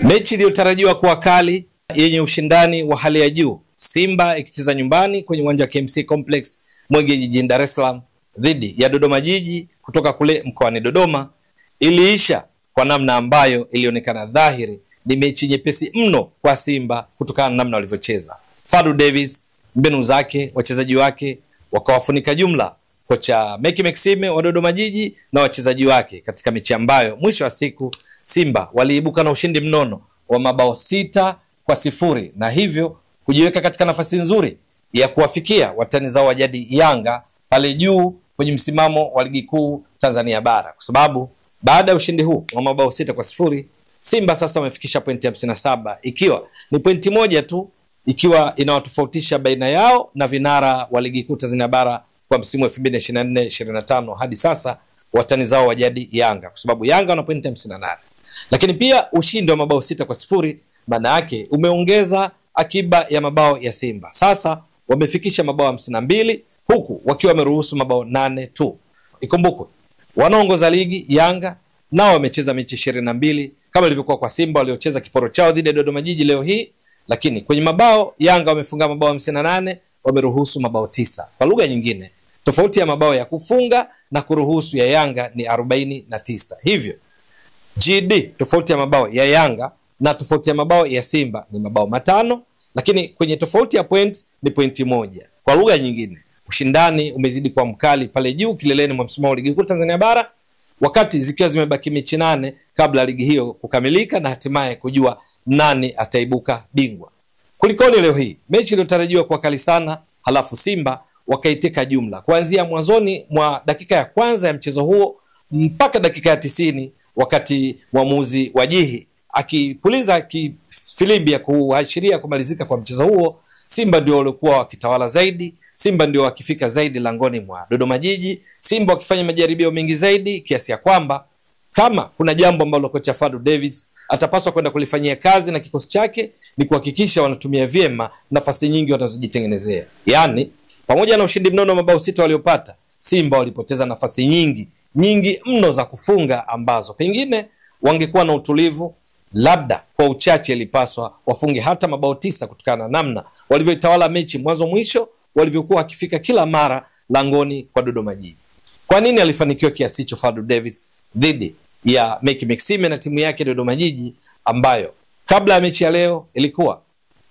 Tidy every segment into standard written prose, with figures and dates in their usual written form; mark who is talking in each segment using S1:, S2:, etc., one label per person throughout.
S1: Mechi iliyotarajiwa kuwa kali yenye ushindani wa hali ya juu, Simba ikicheza nyumbani kwenye uwanja wa KMC Complex Mwenge jijini Dar es Salaam dhidi ya Dodoma Jiji kutoka kule mkoani Dodoma, iliisha kwa namna ambayo ilionekana dhahiri ni mechi nyepesi mno kwa Simba kutokana na namna walivyocheza. Fadlu Davis, mbinu zake, wachezaji wake wakawafunika jumla kocha Mecky Maxime wa Dodoma Jiji na wachezaji wake katika mechi ambayo mwisho wa siku Simba waliibuka na ushindi mnono wa mabao 6-0 na hivyo kujiweka katika nafasi nzuri ya kuwafikia watani zao wa jadi Yanga pale juu kwenye msimamo wa ligi kuu Tanzania bara, kwa sababu baada ya ushindi huu wa mabao 6-0 Simba sasa wamefikisha pointi 57, ikiwa ni pointi moja tu ikiwa inawatofautisha baina yao na vinara wa ligi kuu Tanzania bara kwa msimu wa 2024-25 hadi sasa watani zao wa jadi Yanga, kwa sababu Yanga wana pointi 58. Lakini pia ushindi wa mabao 6-0 maana yake umeongeza akiba ya mabao ya Simba. Sasa wamefikisha mabao 52 huku wakiwa wameruhusu mabao 8 tu. Ikumbukwe wanaongoza ligi Yanga nao wamecheza mechi 22 kama ilivyokuwa kwa Simba waliocheza kiporo chao dhidi ya Dodoma Jiji leo hii, lakini kwenye mabao Yanga wamefunga mabao 58, wameruhusu mabao 9. Kwa lugha nyingine, tofauti ya mabao ya kufunga na kuruhusu ya Yanga ni 49. Hivyo GD tofauti ya mabao ya Yanga na tofauti ya mabao ya Simba ni mabao 5, lakini kwenye tofauti ya point ni pointi 1. Kwa lugha nyingine, ushindani umezidi kwa mkali pale juu kileleni mwa msimamo wa ligi kuu Tanzania bara, wakati zikiwa zimebaki mechi 8 kabla ligi hiyo kukamilika na hatimaye kujua nani ataibuka bingwa. Kulikoni leo hii mechi iliyotarajiwa kuwa kali sana, halafu Simba wakaiteka jumla kuanzia mwanzoni mwa dakika ya kwanza ya mchezo huo mpaka dakika ya 90, wakati mwamuzi Wajihi akipuliza kifilimbi ya kuashiria kumalizika kwa mchezo huo. Simba ndio walikuwa wakitawala zaidi, Simba ndio wakifika zaidi langoni mwa Dodoma Jiji, Simba wakifanya majaribio mengi zaidi, kiasi ya kwamba kama kuna jambo ambalo kocha Fadlu Davis atapaswa kwenda kulifanyia kazi na kikosi chake ni kuhakikisha wanatumia vyema nafasi nyingi wanazojitengenezea. Yaani pamoja na ushindi mnono mabao 6 waliopata, Simba walipoteza nafasi nyingi mno za kufunga ambazo pengine wangekuwa na utulivu, labda kwa uchache ilipaswa wafunge hata mabao 9 kutokana na namna walivyoitawala mechi mwanzo mwisho, walivyokuwa wakifika kila mara langoni kwa Dodoma Jiji. Kwa nini alifanikiwa kiasi hicho Fadlu Davis dhidi ya Mecky Maxime na timu yake Dodoma Jiji ambayo kabla ya mechi ya leo ilikuwa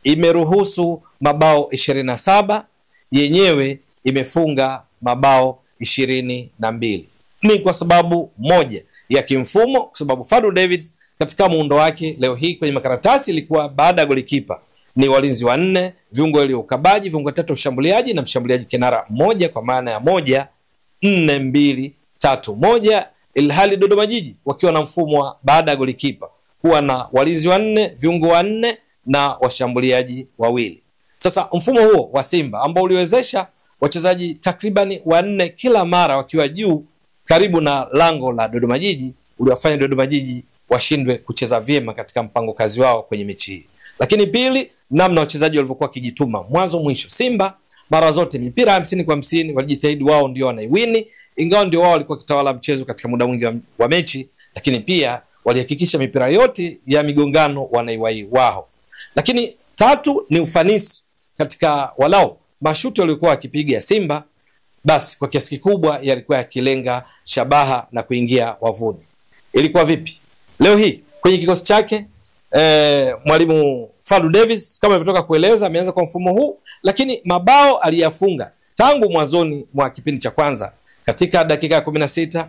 S1: imeruhusu mabao 27, yenyewe imefunga mabao 22? Ni kwa sababu moja ya kimfumo, kwa sababu Fadlu Davis katika muundo wake leo hii kwenye makaratasi ilikuwa baada ya golikipa ni walinzi 4, viungo ile ukabaji, viungo 3 ushambuliaji na mshambuliaji kinara mmoja, kwa maana ya 1-4-2-3-1, ilhali Dodoma Jiji wakiwa na mfumo wa baada ya golikipa kuwa na walinzi 4, viungo 4 na washambuliaji 2. Sasa mfumo huo wa Simba ambao uliwezesha wachezaji takribani 4 kila mara wakiwa juu karibu na lango la Dodoma Jiji uliwafanya Dodoma Jiji washindwe kucheza vyema katika mpango kazi wao kwenye mechi hii. Lakini pili, namna wachezaji walivyokuwa kijituma mwanzo mwisho. Simba mara zote mipira 50-50 walijitahidi wao ndio wanaiwini, ingawa ndio wao walikuwa kitawala mchezo katika muda mwingi wa mechi, lakini pia walihakikisha mipira yote ya migongano wanaiwai wao. Lakini tatu ni ufanisi katika walao mashuti waliokuwa wakipiga Simba, basi kwa kiasi kikubwa yalikuwa yakilenga shabaha na kuingia wavuni. Ilikuwa vipi leo hii kwenye kikosi chake? Mwalimu Fadlu Davis kama nilivyotoka kueleza ameanza kwa mfumo huu, lakini mabao aliyafunga tangu mwanzoni mwa kipindi cha kwanza. Katika dakika ya 16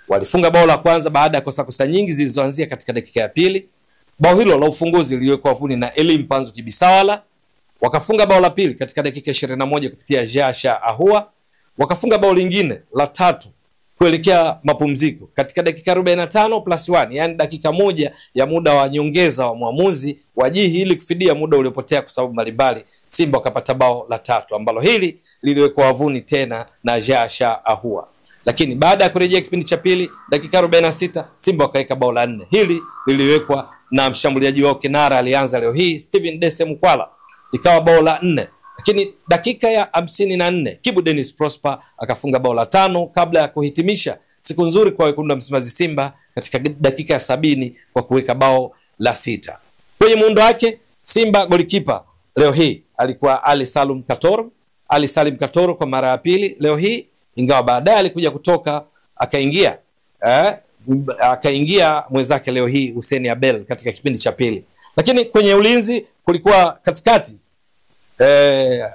S1: walifunga bao la kwanza baada ya kosa nyingi zilizoanzia katika dakika ya pili. Bao hilo la ufunguzi liliwekwa wavuni na Elie Mpanzu Kibisawala. Wakafunga bao la pili katika dakika 21 kupitia Jasha Ahua. Wakafunga bao lingine la 3 kuelekea mapumziko katika dakika 45+1, yani dakika 1 ya muda wa nyongeza wa mwamuzi Wajihi ili kufidia muda uliopotea kwa sababu mbalimbali. Simba wakapata bao la 3 ambalo hili liliwekwa wavuni tena na Jasha Ahua. Lakini baada ya kurejea kipindi cha pili dakika 46 Simba wakaweka bao la 4. Hili liliwekwa na mshambuliaji wao kinara alianza leo hii Steven Dese Mukwala, ikawa bao la 4. Lakini dakika ya 54 Kibu Dennis Prosper akafunga bao la 5 kabla ya kuhitimisha siku nzuri kwa wekundu wa Msimbazi Simba katika dakika ya 70 kwa kuweka bao la 6. Kwenye muundo wake Simba golikipa leo hii alikuwa Ali Salim Katoro kwa mara ya pili leo hii, ingawa baadaye alikuja kutoka akaingia mwenzake leo hii Hussein Abel katika kipindi cha pili. Lakini kwenye ulinzi kulikuwa katikati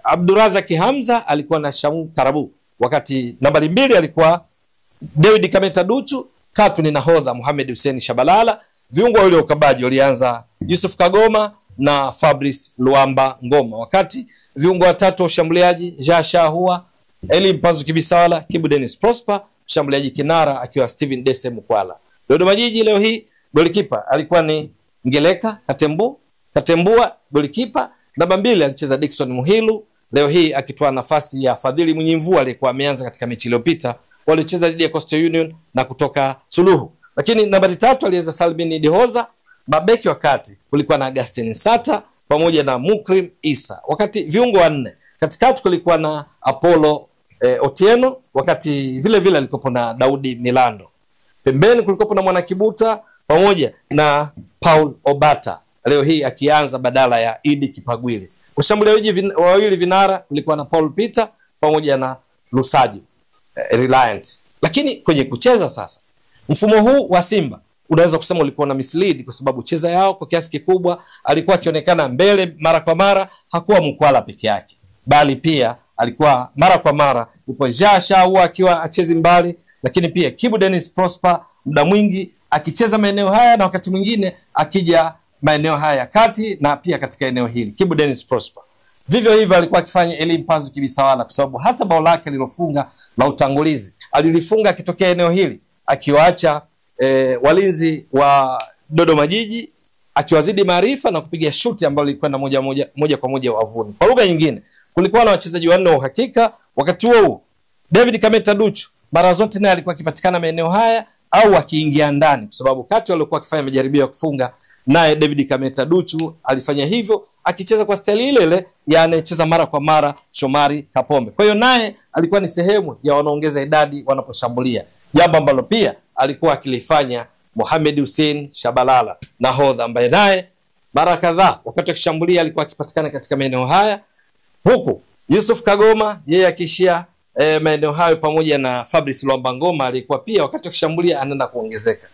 S1: Abdurazak Hamza alikuwa na Shamu Karabu, wakati nambari 2 alikuwa David Kameta Duchu, 3 ni nahodha Mohamed Hussein Shabalala. Viungo wale ukabaji walianza Yusuf Kagoma na Fabrice Luamba Ngoma, wakati viungo watatu wa ushambuliaji Jasha Ahua, Eli Mpanzu Kibisawala, Kibu Dennis Prosper, mshambuliaji kinara akiwa Steven Dese Mukwala. Dodoma Jiji leo hii golikipa alikuwa ni Ngeleka Katembua golikipa. Namba 2 alicheza Dickson Muhilu, leo hii akitoa nafasi ya Fadhili Mwenyimvua aliyekuwa ameanza katika mechi iliyopita walicheza dhidi ya Coastal Union na kutoka suluhu. Lakini nambari 3 alianza Salmin Dihoza. Mabeki wakati kulikuwa na Augustine Sata pamoja na Mukrim Isa, wakati viungo 4 katikati kulikuwa na Apollo Otieno, wakati vile vile alikuwa na Daudi Milando. Pembeni kulikuwa na Mwanakibuta pamoja na Paul Obata, leo hii akianza badala ya Idi Kipagwili. Washambuliaji wawili vinara kulikuwa na Paul Peter pamoja na Lusajo Reliant. Lakini kwenye kucheza sasa, mfumo huu wa Simba unaweza kusema ulikuwa na mislead, kwa sababu cheza yao kwa kiasi kikubwa alikuwa akionekana mbele mara kwa mara. Hakuwa Mkwala peke yake, bali pia alikuwa mara kwa mara yupo Jasha huwa akiwa achezi mbali, lakini pia Kibu Dennis Prosper muda mwingi akicheza maeneo haya na wakati mwingine akija maeneo haya ya kati na pia katika eneo hili. Kibu Dennis Prosper vivyo hivyo alikuwa akifanya Eli Mpanzu Kibisawala, kwa sababu hata bao lake alilofunga la utangulizi alilifunga akitokea eneo hili, akiwaacha walinzi wa Dodoma Jiji akiwazidi maarifa na kupiga shuti ambayo ilikwenda moja kwa moja wavuni. Kwa lugha nyingine, kulikuwa na wachezaji 4 wa uhakika. Wakati huo David Kameta Duchu mara zote naye alikuwa akipatikana maeneo haya au akiingia ndani, kwa sababu kati walikuwa akifanya majaribio ya kufunga, naye David Kameta Duchu alifanya hivyo akicheza kwa staili ile ile ya anayecheza mara kwa mara Shomari Kapombe. Kwa hiyo naye alikuwa ni sehemu ya wanaongeza idadi wanaposhambulia, jambo ambalo pia alikuwa akilifanya Mohamed Hussein Shabalala nahodha, ambaye naye mara kadhaa wakati akishambulia alikuwa akipatikana katika maeneo haya, huku Yusuf Kagoma yeye akishia maeneo hayo pamoja na Fabrice Luamba Ngoma alikuwa pia wakati akishambulia anaenda kuongezeka.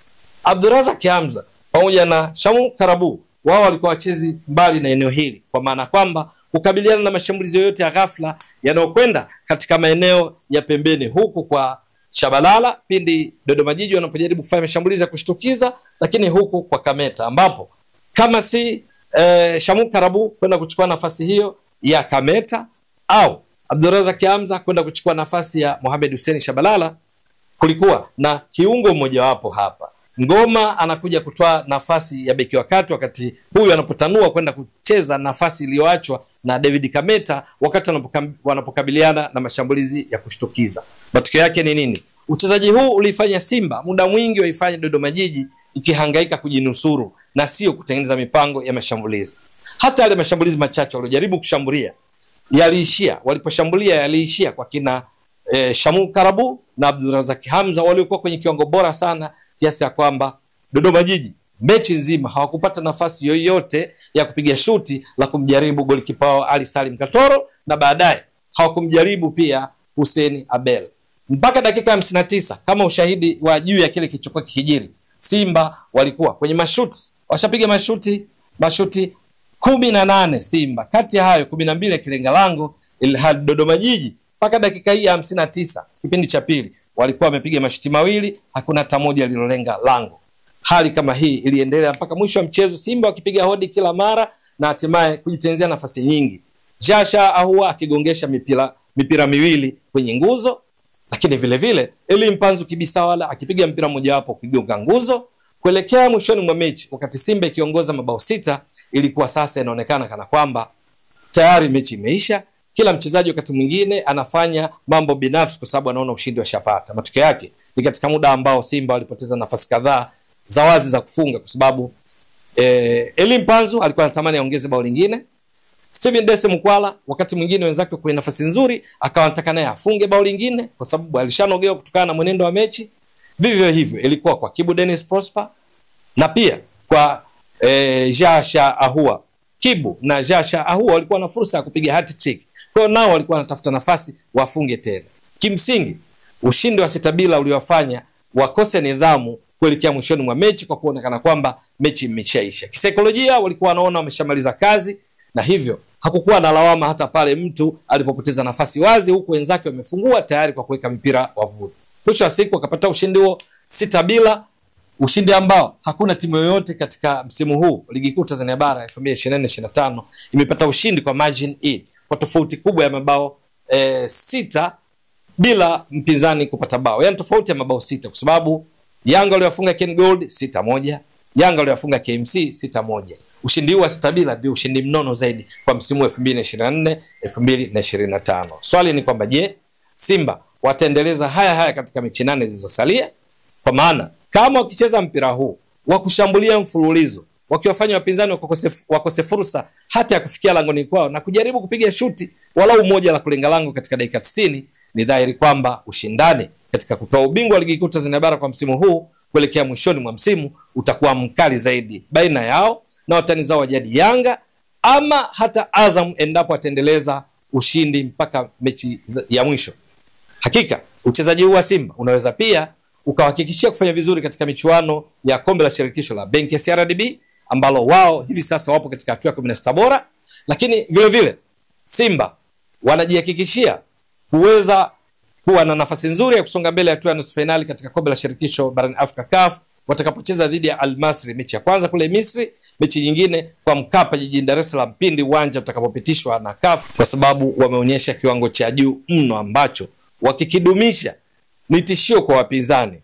S1: Abdurazak Hamza pamoja na Shamu Karabu wao walikuwa wachezi mbali na eneo hili, kwa maana kwamba kukabiliana na mashambulizi yote ya ghafla yanayokwenda katika maeneo ya pembeni, huku kwa Shabalala pindi Dodoma Jiji wanapojaribu kufanya mashambulizi ya kushtukiza, lakini huku kwa Kameta ambapo kama si Shamu Karabu kwenda kuchukua nafasi hiyo ya Kameta au Abdurazak Hamza kwenda kuchukua nafasi ya Mohamed Hussein Shabalala, kulikuwa na kiungo mmoja wapo hapa. Ngoma anakuja kutoa nafasi ya beki wakati huyu anapotanua kwenda kucheza nafasi iliyoachwa na David Kameta wakati wanapokabiliana na mashambulizi ya kushtukiza. Matokeo yake ni nini? Uchezaji huu ulifanya Simba muda mwingi waifanye Dodoma Jiji ikihangaika kujinusuru na sio kutengeneza mipango ya mashambulizi. Hata yale mashambulizi machache waliojaribu kushambulia yaliishia kwa kina Shamu Karabu na Abdurazak Hamza waliokuwa kwenye kiwango bora sana, kiasi ya kwamba Dodoma Jiji mechi nzima hawakupata nafasi yoyote ya kupiga shuti la kumjaribu golikipa wao Ali Salim Katoro, na baadaye hawakumjaribu pia Hussein Abel mpaka dakika 59. Kama ushahidi wa juu ya kile kilichokuwa kikijiri, Simba walikuwa kwenye mashuti, washapiga mashuti 18 Simba, kati ya hayo 12 kilenga lango, ilhali Dodoma Jiji mpaka dakika hii ya 59 kipindi cha pili walikuwa wamepiga mashuti 2, hakuna hata moja lilolenga lango. Hali kama hii iliendelea mpaka mwisho wa mchezo, Simba wakipiga hodi kila mara na hatimaye kujitenzea nafasi nyingi. Jasha Ahua akigongesha mipira miwili kwenye nguzo, lakini vile vile Eli Mpanzu Kibisawala akipiga mpira mmoja wapo kugonga nguzo. Kuelekea mwishoni mwa mechi, wakati Simba ikiongoza mabao 6, ilikuwa sasa inaonekana kana kwamba tayari mechi imeisha. Kila mchezaji wakati mwingine anafanya mambo binafsi kwa sababu anaona ushindi wa shapata. Matokeo yake ni katika muda ambao Simba walipoteza nafasi kadhaa za wazi za kufunga, kwa sababu Eli Mpanzu alikuwa anatamani aongeze bao lingine. Steven Dese Mukwala wakati mwingine wenzake kwenye nafasi nzuri akawa anataka naye afunge bao lingine kwa sababu alishanogewa kutokana na mwenendo wa mechi. Vivyo hivyo ilikuwa kwa Kibu Dennis Prosper na pia kwa Jasha Ahua. Kibu na Jasha Ahua walikuwa na fursa ya kupiga hat-trick. Kwa hiyo nao walikuwa wanatafuta nafasi wafunge tena. Kimsingi ushindi wa 6-0 uliwafanya wakose nidhamu kuelekea mwishoni mwa mechi kwa kuonekana kwamba mechi imeshaisha. Kisaikolojia walikuwa wanaona wameshamaliza kazi, na hivyo hakukuwa na lawama hata pale mtu alipopoteza nafasi wazi huku wenzake wamefungua tayari kwa kuweka mipira wavuni. Mwisho wa siku wakapata ushindi huo 6-0, ushindi ambao hakuna timu yoyote katika msimu huu Ligi Kuu Tanzania Bara 2024-2025 imepata ushindi kwa margin hii, kwa tofauti kubwa ya mabao 6 bila mpinzani kupata bao. Yaani tofauti ya mabao 6, kwa sababu Yanga waliwafunga Ken Gold 6-1, Yanga waliwafunga KMC 6-1. Ushindi huu wa 6-0 ndio ushindi mnono zaidi kwa msimu 2024-2025. Swali ni kwamba je, Simba wataendeleza haya katika mechi 8 zilizosalia? Kwa maana kama wakicheza mpira huu wa kushambulia mfululizo, wakiwafanya wapinzani wakose fursa hata ya kufikia langoni kwao na kujaribu kupiga shuti walau moja la kulenga lango katika dakika 90, ni dhahiri kwamba ushindani katika kutoa ubingwa wa Ligi Kuu Tanzania Bara kwa msimu huu kuelekea mwishoni mwa msimu utakuwa mkali zaidi baina yao na watani zao wa jadi Yanga, ama hata Azam endapo ataendeleza ushindi mpaka mechi ya mwisho. Hakika uchezaji huu wa Simba unaweza pia ukawahakikishia kufanya vizuri katika michuano ya kombe la shirikisho la benki ya CRDB ambalo wao hivi sasa wapo katika hatua ya 16 bora, lakini vile vile Simba wanajihakikishia kuweza kuwa na nafasi nzuri ya kusonga mbele hatua ya nusu finali katika kombe la shirikisho barani Afrika CAF watakapocheza dhidi ya Al Masry, mechi ya kwanza kule Misri, mechi nyingine kwa Mkapa jijini Dar es Salaam pindi uwanja utakapopitishwa na CAF, kwa sababu wameonyesha kiwango cha juu mno ambacho wakikidumisha ni tishio kwa wapinzani,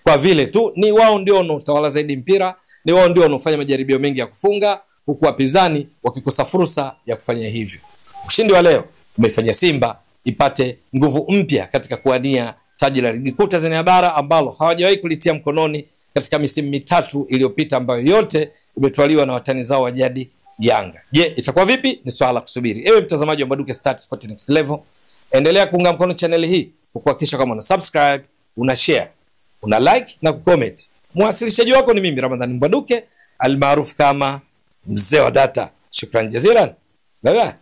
S1: kwa vile tu ni wao ndio wanaotawala zaidi mpira, ni wao ndio wanaofanya majaribio mengi ya kufunga, huku wapinzani wakikosa fursa ya kufanya hivyo. Ushindi wa leo umefanya Simba ipate nguvu mpya katika kuania taji la Ligi Kuu Tanzania Bara ambalo hawajawahi kulitia mkononi katika misimu 3 iliyopita ambayo yote imetwaliwa na watani zao wa jadi Yanga. Je, itakuwa vipi? Ni swala kusubiri. Ewe mtazamaji wa Mbwaduke Stats Sport Next Level, endelea kuunga mkono channel hii kwa kuhakikisha kama una subscribe, una share, una like na kucomment. Mwasilishaji wako ni mimi Ramadhani Mbwaduke almaarufu kama Mzee wa Data. Shukrani jazilan. Bye bye.